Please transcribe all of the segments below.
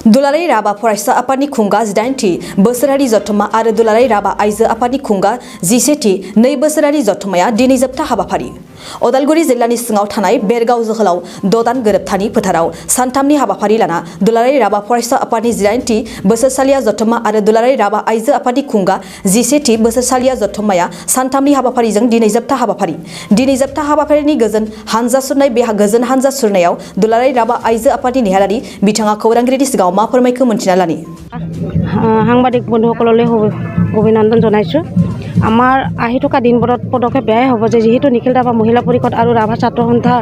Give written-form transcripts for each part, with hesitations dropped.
दुलाराय राभा फरायसा आफादनि खुंगा 18थि बोसोरारि जथुम्मा आरो दुलाराय राभा आइजो आफादनि खुंगा 11थि 2 बोसोरारि जथुम्माया दिनै जोबथा हाबाफारि उदालगुरि जिल्लानि सिङाव थानाय बेरगाव जोहोलाव ददान गोरोबथानि फोथाराव सानथामनि हाबाफारि लाना दुलाराय राभा फरायसा आफादनि 19थि बोसोरसालिया जथुम्मा आरो दुलाराय राभा आइजो आफादनि खुंगा 11थि बोसोरसालिया जथुम्माया सानथामनि हाबाफारिजों दिनै जोबथा हाबाफारि दिनै जोबथा हाबाफारिनि गोजोन हानजा सुरनाय बे गोजोन हानजा सुरनायाव दुलाराय राभा आइजो आफादनि नेहारारि बिथाङा खौरांगिरिनि सिगाङाव मा फोरमायखो मोनथिना लानि সাংবাদিক বন্ধুসকললৈ অভিনন্দন জনাইছো আমাৰ আহি থকা দিনবোৰত পদক্ষেপ বেয়াই হ'ব যে যেহেতু নিখিল ৰাভা মহিলা পৰিষদ আৰু ৰাভা ছাত্ৰ সন্থা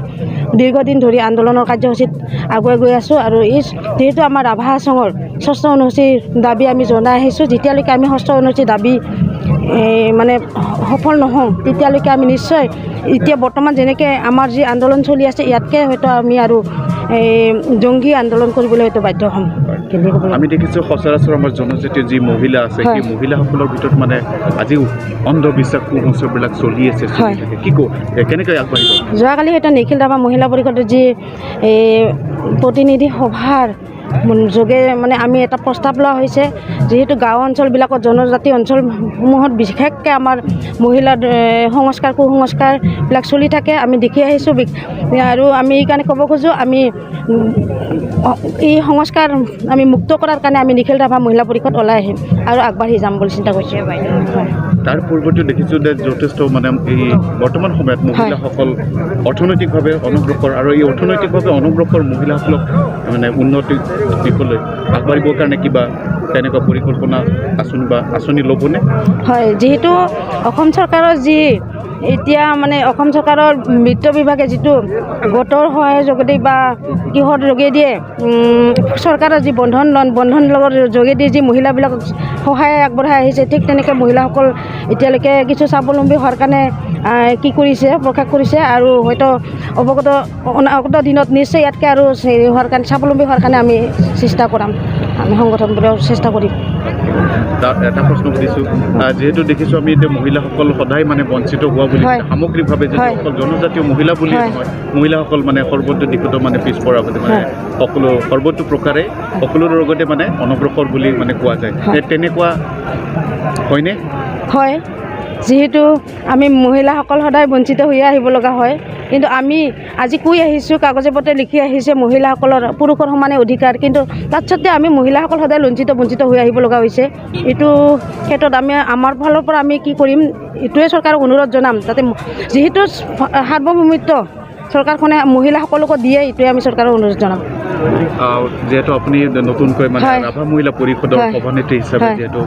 দীৰ্ঘদিন ধৰি আন্দোলনৰ কাৰ্যসূচীত আগুৱাই গৈ আছোঁ আৰু এই যেহেতু আমাৰ ৰাভা সংঘৰ ষষ্ঠ অনুসূচীৰ দাবী আমি জনাই আহিছোঁ যেতিয়ালৈকে আমি ষষ্ঠ অনুসূচীৰ দাবী মানে সফল নহওঁ তেতিয়ালৈকে আমি নিশ্চয় এতিয়া বৰ্তমান যেনেকৈ আমাৰ যি আন্দোলন চলি আছে ইয়াতকৈ হয়তো আমি আৰু জংগী আন্দোলন কৰিবলৈ হয়তো বাধ্য হ'ম আমি দেখিছোঁ সচৰাচৰ আমাৰ জনজাতীয় যি মহিলা আছে সেই মহিলাসকলৰ ভিতৰত মানে আজিও অন্ধবিশ্বাস কুসংস্কাৰবিলাক চলি আছে কি কেনেকৈ আগবাঢ়িব যোৱাকালি এটা নিখিল ৰাভা মহিলা পৰিষদৰ যি প্ৰতিনিধি সভাৰ যোগে মানে আমি এটা প্ৰস্তাৱ লোৱা হৈছে যেহেতু গাঁও অঞ্চলবিলাকত জনজাতি অঞ্চলসমূহত বিশেষকৈ আমাৰ মহিলাৰ সংস্কাৰ কুসংস্কাৰবিলাক চলি থাকে আমি দেখি আহিছোঁ আৰু আমি এইকাৰণে ক'ব খোজোঁ আমি এই সংস্কাৰ আমি মুক্ত কৰাৰ কাৰণে আমি নিখিল ৰাভা মহিলা পৰিষদ ওলাই আহিম আৰু আগবাঢ়ি যাম বুলি চিন্তা কৰিছোঁ তাৰ পূৰ্বতে দেখিছোঁ যে যথেষ্ট মানে এই বৰ্তমান সময়ত মহিলাসকল অৰ্থনৈতিকভাৱে অনুগ্ৰসৰ আৰু এই অৰ্থনৈতিকভাৱে অনুগ্ৰসৰ মহিলাসকলক মানে উন্নতি দিশলৈ আগবাঢ়িবৰ কাৰণে কিবা তেনেকুৱা পৰিকল্পনা আঁচনি ল'বনে হয় যিহেতু অসম চৰকাৰৰ যি এতিয়া মানে অসম চৰকাৰৰ বিত্ত বিভাগে যিটো গোটৰ সহায়ৰ যোগেদি বা কিহৰ যোগেদি চৰকাৰৰ যি বন্ধন লগৰ যোগেদি যি মহিলাবিলাকক সহায় আগবঢ়াই আহিছে ঠিক তেনেকৈ মহিলাসকল এতিয়ালৈকে কিছু স্বাৱলম্বী হোৱাৰ কাৰণে কি কৰিছে প্ৰকাশ কৰিছে আৰু হয়তো অনাগত দিনত নিশ্চয় ইয়াতকৈ আৰু হোৱাৰ কাৰণে স্বাৱলম্বী হোৱাৰ কাৰণে আমি চেষ্টা কৰাম আমি সংগঠনবোৰেও চেষ্টা কৰিম এটা প্ৰশ্ন সুধিছোঁ যিহেতু দেখিছোঁ আমি এতিয়া মহিলাসকল সদায় মানে বঞ্চিত হোৱা বুলি সামগ্ৰিকভাৱে যদি অকল জনজাতীয় মহিলা বুলি নহয় মহিলাসকল মানে সৰ্বত্ৰ দিশতো মানে পিছপৰা মানে সকলো সৰ্বতো প্ৰকাৰে সকলোৰে লগতে মানে অনগ্ৰসৰ বুলি মানে কোৱা যায় তেনেকুৱা হয়নে হয় যিহেতু আমি মহিলাসকল সদায় বঞ্চিত হৈ আহিব লগা হয় কিন্তু আমি আজি কৈ আহিছোঁ কাগজে পত্ৰে লিখি আহিছে মহিলাসকলৰ পুৰুষৰ সমানে অধিকাৰ কিন্তু তাত সত্ত্বেও আমি মহিলাসকল সদায় বঞ্চিত হৈ আহিব লগা হৈছে এইটো ক্ষেত্ৰত আমি আমাৰ ফালৰ পৰা আমি কি কৰিম এইটোৱে চৰকাৰক অনুৰোধ জনাম যাতে যিহেতু সাৰ্বভৌমিত্ব চৰকাৰখনে মহিলাসকলকো দিয়ে এইটোৱে আমি চৰকাৰক অনুৰোধ জনাম যেহেতু আপুনি নতুনকৈ মানে ৰাভা মহিলা পৰিষদৰ সভানেত্ৰী হিচাপে যিহেতু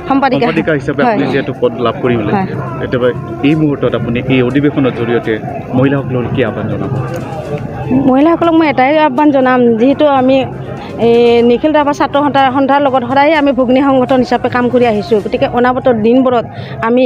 সম্পাদিকা হিচাপে আপুনি যিহেতু পদ লাভ কৰিবলৈ একেবাৰে এই মুহূৰ্তত আপুনি এই অধিৱেশনৰ জৰিয়তে মহিলাসকলক কি আহ্বান জনাব মহিলাসকলক মই এটাই আহ্বান জনাম যিহেতু আমি নিখিল ৰাভা ছাত্ৰ সন্থাৰ লগত সদায় আমি ভগ্নী সংগঠন হিচাপে কাম কৰি আহিছোঁ গতিকে অনাগত দিনবোৰত আমি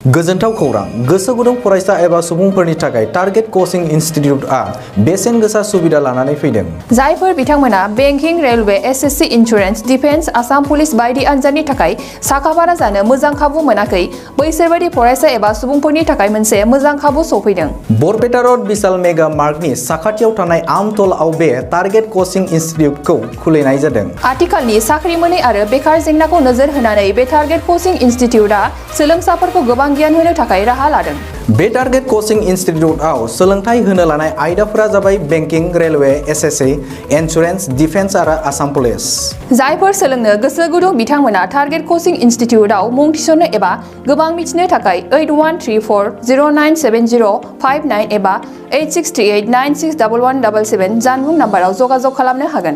गोजोनथाव खौरां गोसो गुदुं फरायसा एबा सुबुंफोरनि थाखाय टारगेट कचिं इनस्टिट्यूटआ बेसेन गोसा सुबिदा लानानै फैदों। जायफोर बिथांमोना banking, railway, SSC, insurance, defence, Assam police बायदि आनजादनि थाखाय साखाफारा जानो मोजां खाबु मोनाखै बैसोरबायदि फरायसा एबा सुबुंफोरनि थाखाय मोनसे मोजां खाबु सफैदों। बरपेटा रोड विशाल मेगा मार्टनि साखाथियाव थानाय आमतलाव बे टारगेट कचिं इनस्टिट्यूटखौ खुलिनाय जादों। आथिखालनि साख्रि मोनै आरो बेकार जेंनाखौ नोजोर होनानै बे टारगेट कचिं इनस्टिट्यूटआ सोलोंसाफोरखौ गोबां गियान होनो थाखाय राहा लादों। बे टारगेट कचिं इनस्टिट्यूटआव सोलोंथाइ होनो लानाय आयदाफोरा जाबाय banking, railway, SSC, insurance, defence आरो आसाम पुलिस। जायफोर सोलोंनो गोसो गुदुं बिथांमोना टारगेट कचिं इनस्टिट्यूटआव मुं थिसननो एबा गोबां मिथिनो थाखाय 8134097059 एबा 8638961177 जानबुं नाम्बाराव जगाजग खालामनो हागोन।